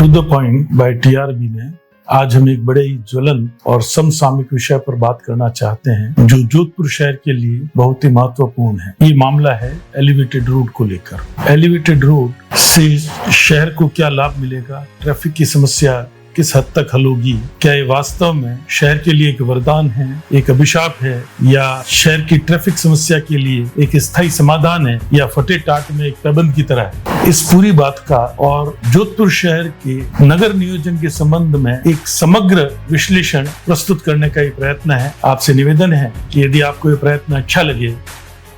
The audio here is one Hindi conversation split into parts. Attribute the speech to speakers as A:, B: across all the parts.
A: To the point by TRB में आज हम एक बड़े ही ज्वलंत और समसामयिक विषय पर बात करना चाहते हैं जो जोधपुर शहर के लिए बहुत ही महत्वपूर्ण है। ये मामला है एलिवेटेड रोड को लेकर। एलिवेटेड रोड से शहर को क्या लाभ मिलेगा, ट्रैफिक की समस्या किस हद तक हल होगी, क्या ये वास्तव में शहर के लिए एक वरदान है, एक अभिशाप है, या शहर की ट्रैफिक समस्या के लिए एक स्थायी समाधान है, या फटे टाट में एक पैबंद की तरह है। इस पूरी बात का और जोधपुर शहर के नगर नियोजन के संबंध में एक समग्र विश्लेषण प्रस्तुत करने का ये प्रयत्न है। आपसे निवेदन है कि यदि आपको ये प्रयत्न अच्छा लगे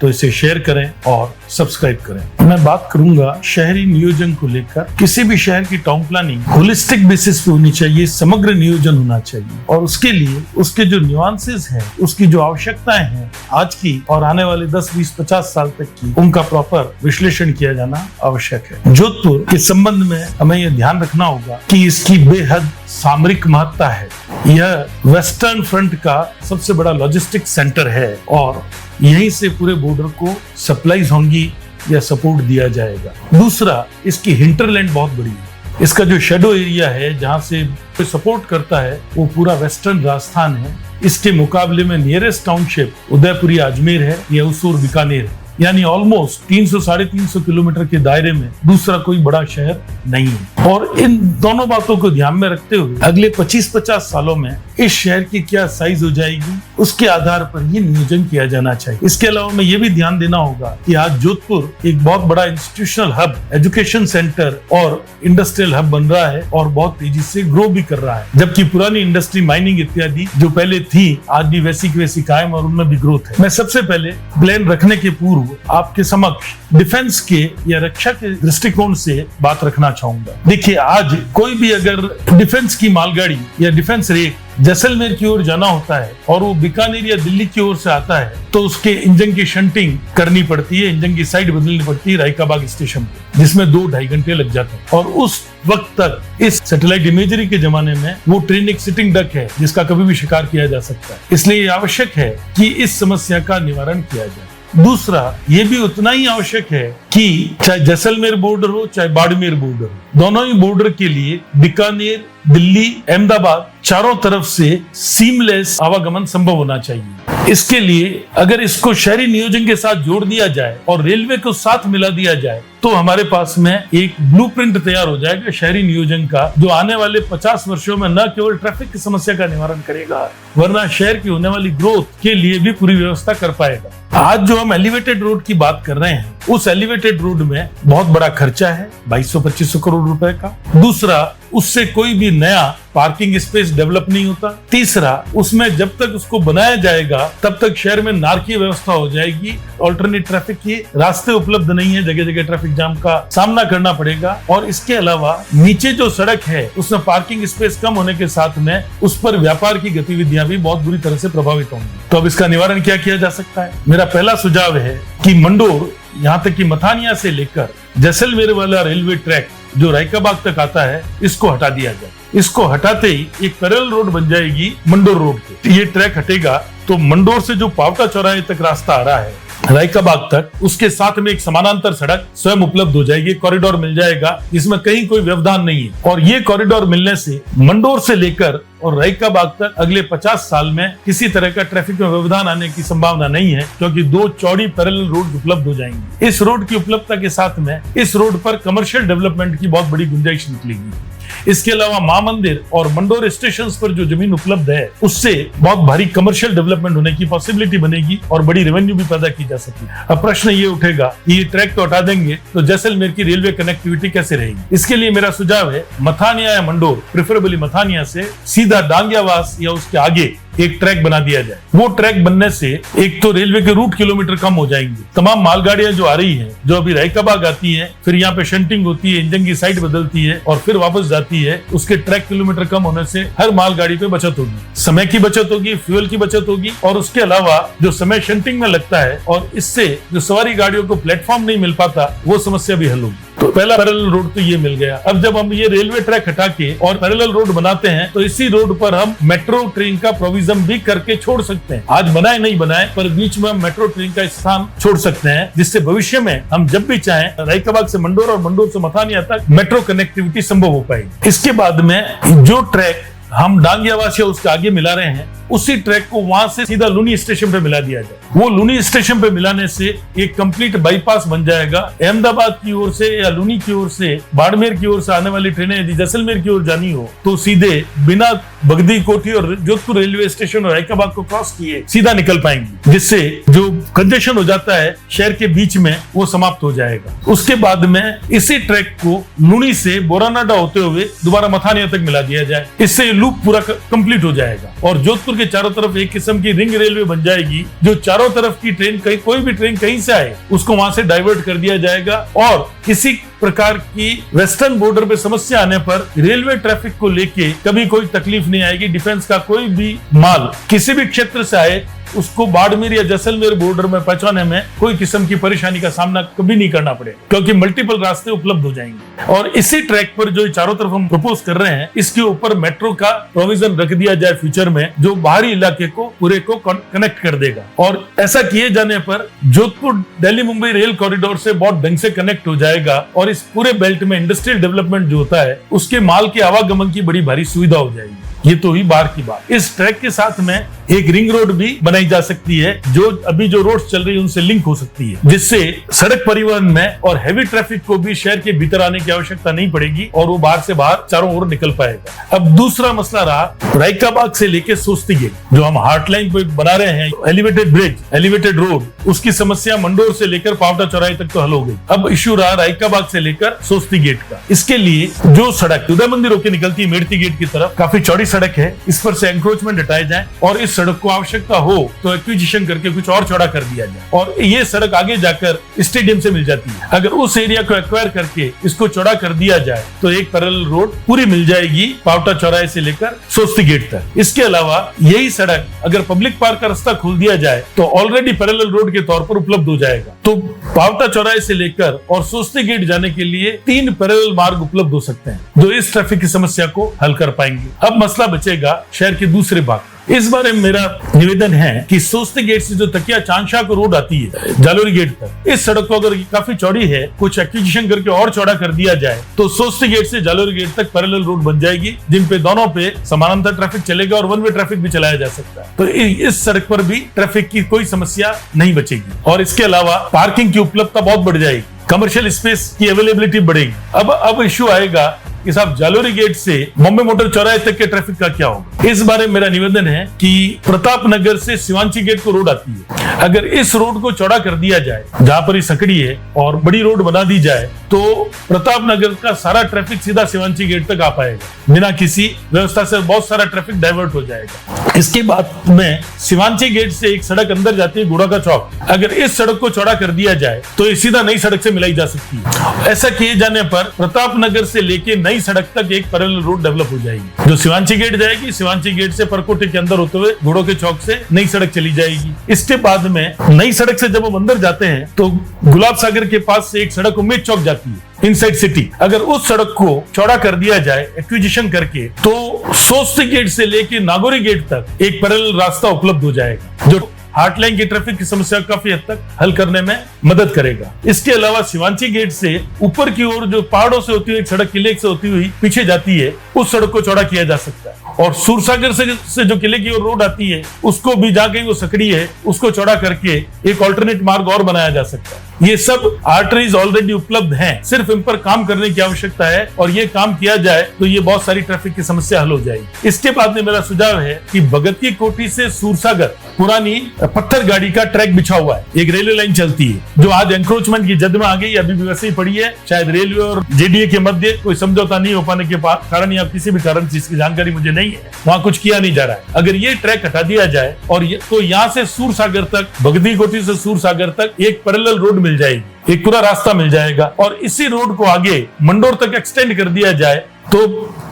A: तो इसे शेयर करें और सब्सक्राइब करें। मैं बात करूंगा शहरी नियोजन को लेकर। किसी भी शहर की टाउन प्लानिंग होलिस्टिक बेसिस पे होनी चाहिए, समग्र नियोजन होना चाहिए और उसके लिए उसके जो न्यूआंसेस हैं, उसकी जो आवश्यकताएं हैं आज की और आने वाले 10, 20, 50 साल तक की, उनका प्रॉपर विश्लेषण किया जाना आवश्यक है। जोधपुर के संबंध में हमें यह ध्यान रखना होगा कि इसकी बेहद सामरिक महत्ता है। यह वेस्टर्न फ्रंट का सबसे बड़ा लॉजिस्टिक सेंटर है और यहीं से पूरे बॉर्डर को सप्लाईज होंगी या सपोर्ट दिया जाएगा। दूसरा, इसकी हिंटरलैंड बहुत बड़ी है। इसका जो शेडो एरिया है जहां से सपोर्ट करता है वो पूरा वेस्टर्न राजस्थान है। इसके मुकाबले में नियरेस्ट टाउनशिप उदयपुरी अजमेर है या उसूर बीकानेर है, यानी ऑलमोस्ट 300-350 किलोमीटर के दायरे में दूसरा कोई बड़ा शहर नहीं है। और इन दोनों बातों को ध्यान में रखते हुए अगले 25-50 सालों में इस शहर की क्या साइज हो जाएगी, उसके आधार पर ये नियोजन किया जाना चाहिए। इसके अलावा में ये भी ध्यान देना होगा कि आज जोधपुर एक बहुत बड़ा इंस्टीट्यूशनल हब, एजुकेशन सेंटर और इंडस्ट्रियल हब बन रहा है और बहुत तेजी से ग्रो भी कर रहा है, जबकि पुरानी इंडस्ट्री, माइनिंग इत्यादि जो पहले थी आज भी वैसी की वैसी कायम और उनमें भी ग्रोथ है। मैं सबसे पहले प्लान रखने के पूर्व आपके समक्ष डिफेंस के या रक्षा के दृष्टिकोण से बात रखना चाहूंगा। देखिए, आज कोई भी अगर डिफेंस की मालगाड़ी या डिफेंस रेक जैसलमेर की ओर जाना होता है और वो बीकानेर या दिल्ली की ओर से आता है तो उसके इंजन की शंटिंग करनी पड़ती है, इंजन की साइड बदलनी पड़ती है रायकाबाग स्टेशन पे, जिसमें 2-2.5 घंटे लग जाते हैं। और उस वक्त तक इस सैटेलाइट इमेजरी के जमाने में वो ट्रेन एक सिटिंग डक है जिसका कभी भी शिकार किया जा सकता है। इसलिए ये आवश्यक है कि इस समस्या का निवारण किया जाए। दूसरा, ये भी उतना ही आवश्यक है कि चाहे जैसलमेर बॉर्डर हो चाहे बाड़मेर बॉर्डर हो, दोनों ही बॉर्डर के लिए बीकानेर, दिल्ली, अहमदाबाद चारों तरफ से सीमलेस आवागमन संभव होना चाहिए। इसके लिए अगर इसको शहरी नियोजन के साथ जोड़ दिया जाए और रेलवे को साथ मिला दिया जाए तो हमारे पास में एक ब्लूप्रिंट तैयार हो जाएगा शहरी नियोजन का, जो आने वाले 50 वर्षों में न केवल ट्रैफिक की समस्या का निवारण करेगा वरना शहर की होने वाली ग्रोथ के लिए भी पूरी व्यवस्था कर पाएगा। आज जो हम एलिवेटेड रोड की बात कर रहे हैं, उस एलिवेटेड रोड में बहुत बड़ा खर्चा है, 2200-2500 करोड़ रुपए का। दूसरा, उससे कोई भी नया पार्किंग स्पेस डेवलप नहीं होता। तीसरा, उसमें जब तक उसको बनाया जाएगा तब तक शहर में नारकीय व्यवस्था हो जाएगी, ऑल्टरनेट ट्रैफिक के रास्ते उपलब्ध नहीं है, जगह जगह ट्रैफिक जाम का सामना करना पड़ेगा। और इसके अलावा नीचे जो सड़क है उसमें पार्किंग स्पेस कम होने के साथ में उस पर व्यापार की गतिविधियां भी बहुत बुरी तरह से प्रभावित होंगी। तो अब इसका निवारण क्या किया जा सकता है? मेरा पहला सुझाव है कि मंडोर यहाँ तक कि मथानिया से लेकर जैसलमेर वाला रेलवे ट्रैक जो रायकाबाग तक आता है, इसको हटा दिया जाए। इसको हटाते ही एक पैरेलल रोड बन जाएगी मंडोर रोड पे। ये ट्रैक हटेगा तो मंडोर से जो पावटा चौराहे तक रास्ता आ रहा है रायकाबाग तक, उसके साथ में एक समानांतर सड़क स्वयं उपलब्ध हो जाएगी, कॉरिडोर मिल जाएगा, इसमें कहीं कोई व्यवधान नहीं है। और ये कॉरिडोर मिलने से मंडोर से लेकर और रायकाबाग तक अगले 50 साल में किसी तरह का ट्रैफिक में व्यवधान आने की संभावना नहीं है, क्योंकि 2 चौड़ी पैरेलल रोड उपलब्ध हो जाएंगी। इस रोड की उपलब्धता के साथ में इस रोड पर कमर्शियल डेवलपमेंट की बहुत बड़ी गुंजाइश निकलेगी। इसके अलावा महामंदिर और मंडोर स्टेशन पर जो जमीन उपलब्ध है उससे बहुत भारी कमर्शियल डेवलपमेंट होने की पॉसिबिलिटी बनेगी और बड़ी रेवेन्यू भी पैदा की जा सकती है। अब प्रश्न ये उठेगा कि ये ट्रैक तो हटा देंगे तो जैसलमेर की रेलवे कनेक्टिविटी कैसे रहेगी? इसके लिए मेरा सुझाव है मथानिया या मंडोर, प्रेफरेबली मथानिया से सीधा डांगियावास या उसके आगे एक ट्रैक बना दिया जाए। वो ट्रैक बनने से एक तो रेलवे के रूट किलोमीटर कम हो जाएंगे। तमाम मालगाड़ियां जो आ रही हैं, जो अभी रायकाबाग आती हैं, फिर यहाँ पे शंटिंग होती है, इंजन की साइड बदलती है और फिर वापस जाती है, उसके ट्रैक किलोमीटर कम होने से हर मालगाड़ी पे बचत होगी, समय की बचत होगी, फ्यूल की बचत होगी और उसके अलावा जो समय शंटिंग में लगता है और इससे जो सवारी गाड़ियों को प्लेटफॉर्म नहीं मिल पाता वो समस्या भी हल होगी। तो पहला पैरेलल रोड तो ये मिल गया। अब जब हम ये रेलवे ट्रैक हटा के और पैरेलल रोड बनाते हैं तो इसी रोड पर हम मेट्रो ट्रेन का प्रोविजन भी करके छोड़ सकते हैं। आज बनाए नहीं बनाए, पर बीच में हम मेट्रो ट्रेन का स्थान छोड़ सकते हैं, जिससे भविष्य में हम जब भी चाहें रायकाबाग से मंडोर और मंडोर से मथानिया तक मेट्रो कनेक्टिविटी संभव हो पाएगी। इसके बाद में जो ट्रैक हम डांगियावास या उसके आगे मिला रहे हैं, उसी ट्रैक को वहां से सीधा लूनी स्टेशन पे मिला दिया जाए। वो लूनी स्टेशन पे मिलाने से एक कंप्लीट बाईपास बन जाएगा। अहमदाबाद की ओर से या लूनी की ओर से बाड़मेर की ओर से आने वाली ट्रेनें यदि जैसलमेर की ओर जानी हो तो सीधे बिना बगदी कोठी और जोधपुर रेलवे स्टेशन और रायकाबाग को क्रॉस किए सीधा निकल पाएंगी, जिससे जो कंजेशन हो जाता है शहर के बीच में वो समाप्त हो जाएगा। उसके बाद में इसी ट्रैक को लूनी से बोरानाडा होते हुए दोबारा मथानिया तक मिला दिया जाए। इससे लूप पूरा कंप्लीट हो जाएगा और जोधपुर के चारों तरफ एक किस्म की रिंग रेलवे बन जाएगी, जो चारों तरफ की ट्रेन कहीं कोई भी ट्रेन कहीं से आए उसको वहां से डाइवर्ट कर दिया जाएगा। और किसी प्रकार की वेस्टर्न बॉर्डर पे समस्या आने पर रेलवे ट्रैफिक को लेके कभी कोई तकलीफ नहीं आएगी। डिफेंस का कोई भी माल किसी भी क्षेत्र से आए उसको बाड़मेर या जैसलमेर बॉर्डर में पहुंचाने में कोई किस्म की परेशानी का सामना कभी नहीं करना पड़ेगा, क्योंकि मल्टीपल रास्ते उपलब्ध हो जाएंगे। और इसी ट्रैक पर जो चारों तरफ हम प्रपोज कर रहे हैं, इसके ऊपर मेट्रो का प्रोविजन रख दिया जाए फ्यूचर में, जो बाहरी इलाके को पूरे को कनेक्ट कर देगा। और ऐसा किए जाने पर जोधपुर दिल्ली मुंबई रेल कॉरिडोर से बहुत ढंग से कनेक्ट हो जाएगा और इस पूरे बेल्ट में इंडस्ट्रियल डेवलपमेंट जो होता है उसके माल के आवागमन की बड़ी भारी सुविधा हो जाएगी। ये तो हुई बाहर की बात। इस ट्रैक के साथ में एक रिंग रोड भी बनाई जा सकती है, जो अभी जो रोड्स चल रही है उनसे लिंक हो सकती है, जिससे सड़क परिवहन में और हैवी ट्रैफिक को भी शहर के भीतर आने की आवश्यकता नहीं पड़ेगी और वो बाहर से बाहर चारों ओर निकल पाएगा। अब दूसरा मसला रहा रायकाबाग से लेके सोस्ती गेट, जो हम हार्टलाइन पे बना रहे हैं, एलिवेटेड ब्रिज, एलिवेटेड रोड, उसकी समस्या मंडोर से लेकर पावटा चौराहे तक तो हल हो गई। अब इश्यू रहा रायकाबाग से लेकर सोस्ती गेट का। इसके लिए जो सड़क उदय मंदिर होकर निकलती है मेड़ती गेट की तरफ, काफी चौड़ी सड़क है, इस पर से एंक्रोचमेंट हटाए जाए और इस सड़क को आवश्यकता हो तो एक्विजिशन करके कुछ और चौड़ा कर दिया जाए। और ये सड़क आगे जाकर स्टेडियम से मिल जाती है। अगर उस एरिया को एक्वायर करके इसको चौड़ा कर दिया जाए तो एक पैरेलल रोड पूरी मिल जाएगी पावटा चौराहे से लेकर सोस्ती गेट तक। इसके अलावा यही सड़क अगर पब्लिक पार्क का रास्ता खोल दिया जाए तो ऑलरेडी पैरेलल रोड के तौर पर उपलब्ध हो जाएगा। तो पावटा चौराहे से लेकर और सोस्ती गेट जाने के लिए 3 पैरेलल मार्ग उपलब्ध हो सकते हैं, जो इस ट्रैफिक की समस्या को हल कर पाएंगे। अब मसला बचेगा शहर के दूसरे भाग। इस बारे में मेरा निवेदन है कि सोस्ती गेट से जो तकिया चांदशाह को रोड आती है जालोरी गेट तक, इस सड़क को अगर काफी चौड़ी है, कुछ एक्विजिशन करके और चौड़ा कर दिया जाए तो सोस्ती गेट से जालोरी गेट तक पैरेलल रोड बन जाएगी, जिन पे दोनों पे समानांतर ट्रैफिक चलेगा और वन वे ट्रैफिक भी चलाया जा सकता है। तो इस सड़क पर भी ट्रैफिक की कोई समस्या नहीं बचेगी। और इसके अलावा पार्किंग की उपलब्धता बहुत बढ़ जाएगी, कमर्शियल स्पेस की अवेलेबिलिटी बढ़ेगी। अब इश्यू आएगा कि साहब जालोरी गेट से बॉम्बे मोटर चौराहे तक के ट्रैफिक का क्या होगा। इस बारे में मेरा निवेदन है कि प्रताप नगर से शिवांची गेट को रोड आती है, अगर इस रोड को चौड़ा कर दिया जाए जहां पर ये सकड़ी है और बड़ी रोड बना दी जाए तो प्रताप नगर का सारा ट्रैफिक सीधा शिवांची गेट तक आ पाएगा, बिना किसी व्यवस्था से बहुत सारा ट्रैफिक डाइवर्ट हो जाएगा। इसके बाद में शिवांची गेट से एक सड़क अंदर जाती है घोड़ा का चौक, अगर इस सड़क को चौड़ा कर दिया जाए तो ये सीधा नई सड़क से मिलाई जा सकती है। ऐसा किए जाने पर प्रताप नगर से लेके नई सड़क तक एक पैरेलल रोड डेवलप हो जाएगी, जो शिवांची गेट जाएगी, शिवांची गेट से परकोटे के अंदर होते हुए घोड़ों के चौक से नई सड़क चली जाएगी। इसके बाद में नई सड़क से जब हम अंदर जाते हैं तो गुलाब सागर के पास से एक सड़क उम्मीद चौक जाती है इनसाइड सिटी, अगर उस सड़क को चौड़ा कर दिया जाए एक्विजिशन करके तो सोस्ती गेट से लेके नागौरी गेट तक एक पैरेलल रास्ता उपलब्ध हो जाएगा, जो हार्टलाइन की ट्रैफिक की समस्या काफी हद तक हल करने में मदद करेगा। इसके अलावा शिवांची गेट से ऊपर की ओर जो पहाड़ों से होती हुई एक सड़क किले से होती हुई पीछे जाती है, उस सड़क को चौड़ा किया जा सकता है। और सूरसागर से जो किले की ओर रोड आती है उसको भी जाके वो सकड़ी है उसको चौड़ा करके एक ऑल्टरनेट मार्ग और बनाया जा सकता है। ये सब आर्टरीज ऑलरेडी उपलब्ध हैं, सिर्फ इन पर काम करने की आवश्यकता है और ये काम किया जाए तो ये बहुत सारी ट्रैफिक की समस्या हल हो जाएगी। इसके बाद में मेरा सुझाव है कि भगत की कोठी से सूरसागर पुरानी पत्थर गाड़ी का ट्रैक बिछा हुआ है, एक रेलवे लाइन चलती है जो आज एंक्रोचमेंट की जद में आ गई, अभी भी वैसे ही पड़ी है। शायद रेलवे और जेडीए के मध्य कोई समझौता नहीं हो पाने के कारण या किसी भी कारण से, इसकी जानकारी मुझे नहीं है, वहां कुछ किया नहीं जा रहा है। अगर ये ट्रैक हटा दिया जाए और तो यहाँ से सूरसागर तक, भगती कोठी से सूरसागर तक एक पैरेलल रोड मिल जाएगी, एक पूरा रास्ता मिल जाएगा और इसी रोड को आगे मंडोर तक एक्सटेंड कर दिया जाए तो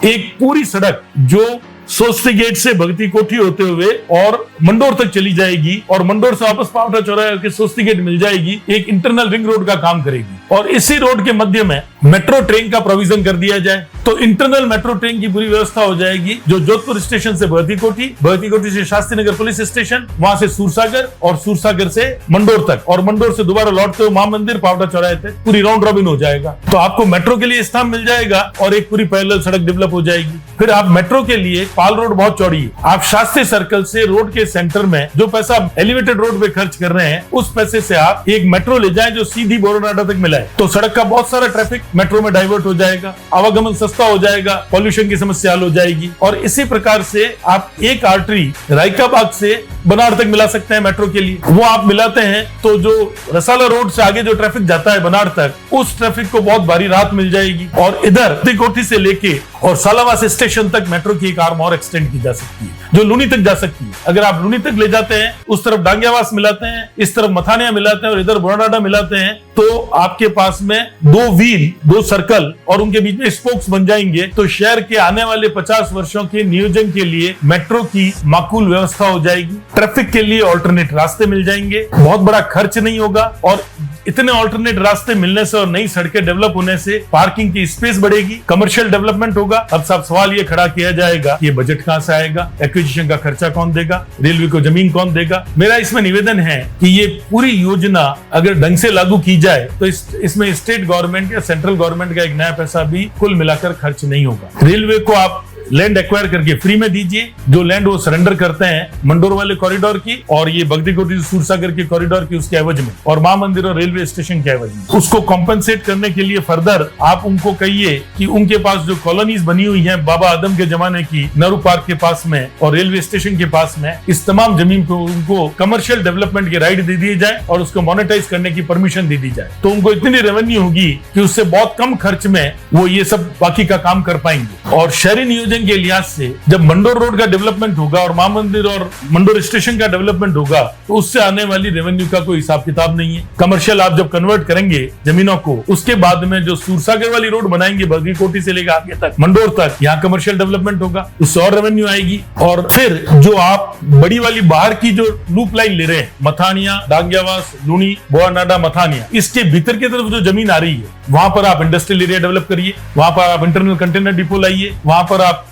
A: एक पूरी सड़क जो सोस्ती गेट से भगती कोठी होते हुए और मंडोर तक चली जाएगी और मंडोर से वापस पावटा चौराहे के सोस्ती गेट मिल जाएगी, एक इंटरनल रिंग रोड का काम करेगी। और इसी रोड के मध्य में मेट्रो ट्रेन का प्रोविजन कर दिया जाए तो इंटरनल मेट्रो ट्रेन की पूरी व्यवस्था हो जाएगी, जो जोधपुर स्टेशन से भगती कोठी से शास्त्री नगर पुलिस स्टेशन, वहां से सूरसागर और सूरसागर से मंडोर तक, और मंडोर से दोबारा लौटते हुए महामंदिर पावटा चौराहे तक पूरी राउंड रॉबिन हो जाएगा। तो आपको मेट्रो के लिए स्थान मिल जाएगा और एक पूरी पैरेलल सड़क डेवलप हो जाएगी। फिर आप मेट्रो के लिए पाल रोड बहुत चौड़ी है, आप शास्त्री सर्कल से रोड के सेंटर में जो पैसा एलिवेटेड रोड पे खर्च कर रहे हैं उस पैसे से आप एक मेट्रो ले जाएं जो सीधी बोरोनाडा तक मिला है, तो सड़क का बहुत सारा ट्रैफिक मेट्रो में डाइवर्ट हो जाएगा, आवागमन सस्ता हो जाएगा, पॉल्यूशन की समस्या हल हो जाएगी। और इसी प्रकार से आप एक आर्टरी रायकाबाग से बनार तक मिला सकते हैं मेट्रो के लिए। वो आप मिलाते हैं तो जो रसाला रोड से आगे जो ट्रैफिक जाता है बनार तक, उस ट्रैफिक को बहुत भारी राहत मिल जाएगी। और इधर कोठी से लेके और सालावास स्टेशन तक मेट्रो की एक आर्म और एक्सटेंड की जा सकती है, जो लूनी तक जा सकती है। अगर आप लूनी तक ले जाते हैं, उस तरफ डांगियावास मिलाते हैं, इस तरफ मथानिया मिलाते हैं और इधर बोराडाडा मिलाते हैं, तो आपके पास में दो व्हील, दो सर्कल और उनके बीच में स्पोक्स बन जाएंगे। तो शहर के आने वाले 50 वर्षों के नियोजन के लिए मेट्रो की माकूल व्यवस्था हो जाएगी। ट्रैफिक के लिए ऑल्टरनेट रास्ते मिल जाएंगे, बहुत बड़ा खर्च नहीं होगा। और इतने ऑल्टरनेट रास्ते मिलने से और नई सड़कें डेवलप होने से पार्किंग की स्पेस बढ़ेगी, कमर्शियल डेवलपमेंट होगा। अब सब सवाल ये खड़ा किया जाएगा, ये बजट कहां से आएगा, एक्विजिशन का खर्चा कौन देगा, रेलवे को जमीन कौन देगा। मेरा इसमें निवेदन है कि ये पूरी योजना अगर ढंग से लागू की जाए तो इसमें स्टेट गवर्नमेंट या सेंट्रल गवर्नमेंट का एक नया पैसा भी कुल मिलाकर खर्च नहीं होगा। रेलवे को आप लैंड एक्वायर करके फ्री में दीजिए, जो लैंड वो सरेंडर करते हैं मंडोर वाले कॉरिडोर की और ये भगती कोठी सूरसागर के कॉरिडोर की, उसके एवज में, और महामंदिर और रेलवे स्टेशन के एवज में, उसको कॉम्पेंसेट करने के लिए फर्दर आप उनको कहिए कि उनके पास जो कॉलोनीज बनी हुई हैं बाबा आदम के जमाने की, नेहरू पार्क के पास में और रेलवे स्टेशन के पास में, इस तमाम जमीन को उनको कमर्शियल डेवलपमेंट की राइट दे दी जाए और उसको मोनेटाइज करने की परमिशन दे दी जाए। तो उनको इतनी रेवेन्यू होगी कि उससे बहुत कम खर्च में वो ये सब बाकी का काम कर पाएंगे। और शहरी नियोजन के लिहाज से जब मंडोर रोड का डेवलपमेंट होगा और महामंदिर और मंडोर स्टेशन का डेवलपमेंट होगा तो उससे आने वाली रेवेन्यू का कोई हिसाब किताब नहीं है। कमर्शियल आप जब कन्वर्ट करेंगे जमीनों को, उसके बाद में जो सूरसागर वाली रोड बनाएंगे भगती कोठी से लेकर आगे तक मंडोर तक, यहाँ कमर्शियल डेवलपमेंट होगा, उससे और रेवेन्यू आएगी। और फिर जो आप बड़ी वाली बाहर की जो लूप लाइन ले रहे हैं, मथानिया, डांगियावास, लूनी, बोआनाडा, मथानिया, इसके भीतर की तरफ जो जमीन आ रही है वहां पर आप इंडस्ट्रियल एरिया डेवलप करिए, वहां पर आप इंटरनल कंटेनर डिपो लाइए, वहां पर आप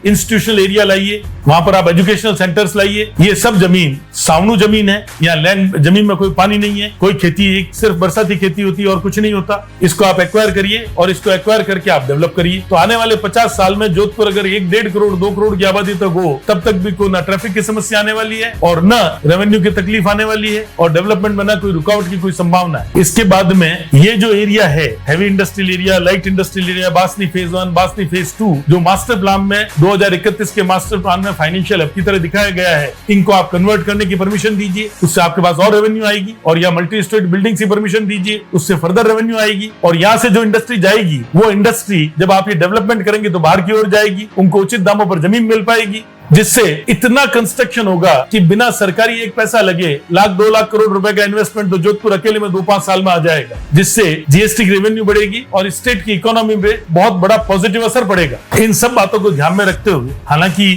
A: इंस्टीट्यूशनल एरिया लाइए, वहां पर आप एजुकेशनल सेंटर्स लाइए। ये सब जमीन सावनु जमीन है, यहाँ लैंड जमीन में कोई पानी नहीं है, कोई खेती, सिर्फ बरसाती खेती होती है और कुछ नहीं होता। इसको आप एक्वायर करिए और इसको एक्वायर करके आप डेवलप करिए। तो आने वाले 50 साल में जोधपुर अगर 1-1.5 करोड़ 2 करोड़ की आबादी तक हो, तब तक भी कोई ना ट्रैफिक की समस्या आने वाली है और न रेवेन्यू की तकलीफ आने वाली है और डेवलपमेंट में ना कोई रुकावट की कोई संभावना है। इसके बाद में ये जो एरिया है, heavy industrial area, light industrial area, Basni phase 1, Basni phase 2, जो मास्टर प्लान में 2031 के मास्टर प्लान में फाइनेंशियल हब की तरह दिखाया गया है, इनको आप कन्वर्ट करने की परमिशन दीजिए, उससे आपके पास और रेवेन्यू आएगी। और या मल्टी स्टेट बिल्डिंग की परमिशन दीजिए, उससे फर्दर रेवेन्यू आएगी। और यहाँ से जो इंडस्ट्री जाएगी, वो इंडस्ट्री जब आप ये डेवलपमेंट करेंगे तो बाहर की ओर जाएगी, उनको उचित दामों पर जमीन मिल पाएगी, जिससे इतना कंस्ट्रक्शन होगा कि बिना सरकारी एक पैसा लगे 1-2 लाख करोड़ रुपए का इन्वेस्टमेंट तो जोधपुर अकेले में 2-5 साल में आ जाएगा, जिससे जीएसटी की रेवेन्यू बढ़ेगी और स्टेट की इकोनॉमी में बहुत बड़ा पॉजिटिव असर पड़ेगा। इन सब बातों को ध्यान में रखते हुए, हालांकि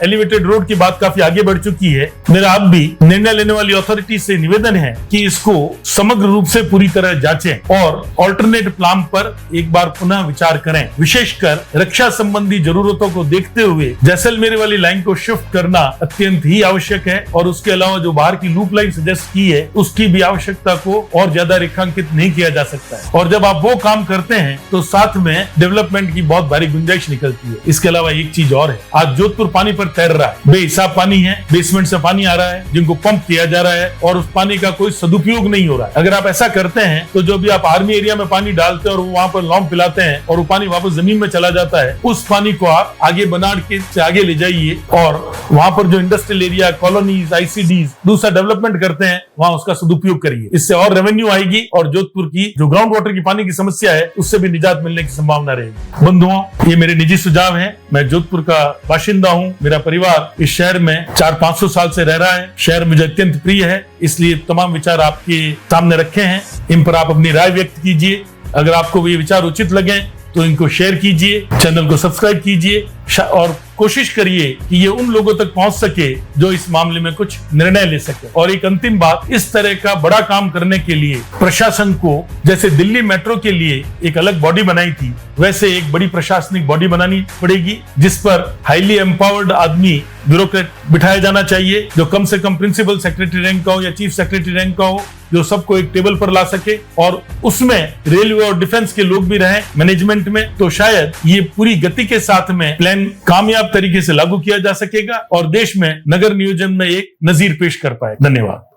A: एलिवेटेड रोड की बात काफी आगे बढ़ चुकी है, मेरा अब भी निर्णय लेने वाली अथॉरिटी से निवेदन है कि इसको समग्र रूप से पूरी तरह जांचें और ऑल्टरनेट प्लान पर एक बार पुनः विचार करें। विशेषकर रक्षा संबंधी जरूरतों को देखते हुए जैसलमेर वाली लाइन को शिफ्ट करना अत्यंत ही आवश्यक है और उसके अलावा जो बाहर की लूप लाइन सजेस्ट की है उसकी भी आवश्यकता को और ज्यादा रेखांकित नहीं किया जा सकता है। और जब आप वो काम करते हैं तो साथ में डेवलपमेंट की बहुत भारी गुंजाइश निकलती है। इसके अलावा एक चीज और है, आज जोधपुर पानी पर तैर रहा है, बेहिसाब पानी है, बेसमेंट से पानी आ रहा है जिनको पंप किया जा रहा है और उस पानी का कोई सदुपयोग नहीं हो रहा है। अगर आप ऐसा करते हैं तो जो भी आप आर्मी एरिया में पानी डालते हैं और वहां पर लॉन्ग पिलाते हैं और वो पानी वापस जमीन में चला जाता है, उस पानी को आप आगे बनाड़ के से आगे ले जाइए और वहां पर जो इंडस्ट्रियल एरिया, कॉलोनीज, आईसीडीज, दूसरा डेवलपमेंट करते हैं, वहां उसका सदुपयोग करिए। इससे और रेवेन्यू आएगी और जोधपुर की जो ग्राउंड वाटर की पानी की समस्या है उससे भी निजात मिलने की संभावना रहेगी। बंधुओं, ये मेरे निजी सुझाव हैं। मैं जोधपुर का बाशिंदा हूँ, मेरा परिवार इस शहर में 400-500 साल से रह रहा है। शहर मुझे अत्यंत प्रिय है, इसलिए तमाम विचार आपके सामने रखे हैं, इन पर आप अपनी राय व्यक्त कीजिए। अगर आपको ये विचार उचित लगे तो इनको शेयर कीजिए, चैनल को सब्सक्राइब कीजिए, और कोशिश करिए कि ये उन लोगों तक पहुंच सके जो इस मामले में कुछ निर्णय ले सके। और एक अंतिम बात, इस तरह का बड़ा काम करने के लिए प्रशासन को, जैसे दिल्ली मेट्रो के लिए एक अलग बॉडी बनाई थी, वैसे एक बड़ी प्रशासनिक बॉडी बनानी पड़ेगी जिस पर हाईली एम्पावर्ड आदमी, ब्यूरोक्रेट बिठाया जाना चाहिए, जो कम से कम प्रिंसिपल सेक्रेटरी रैंक का हो या चीफ सेक्रेटरी रैंक का हो, जो सबको एक टेबल पर ला सके और उसमें रेलवे और डिफेंस के लोग भी रहें मैनेजमेंट में। तो शायद ये पूरी गति के साथ में प्लान कामयाब तरीके से लागू किया जा सकेगा और देश में नगर नियोजन में एक नजीर पेश कर पाए। धन्यवाद।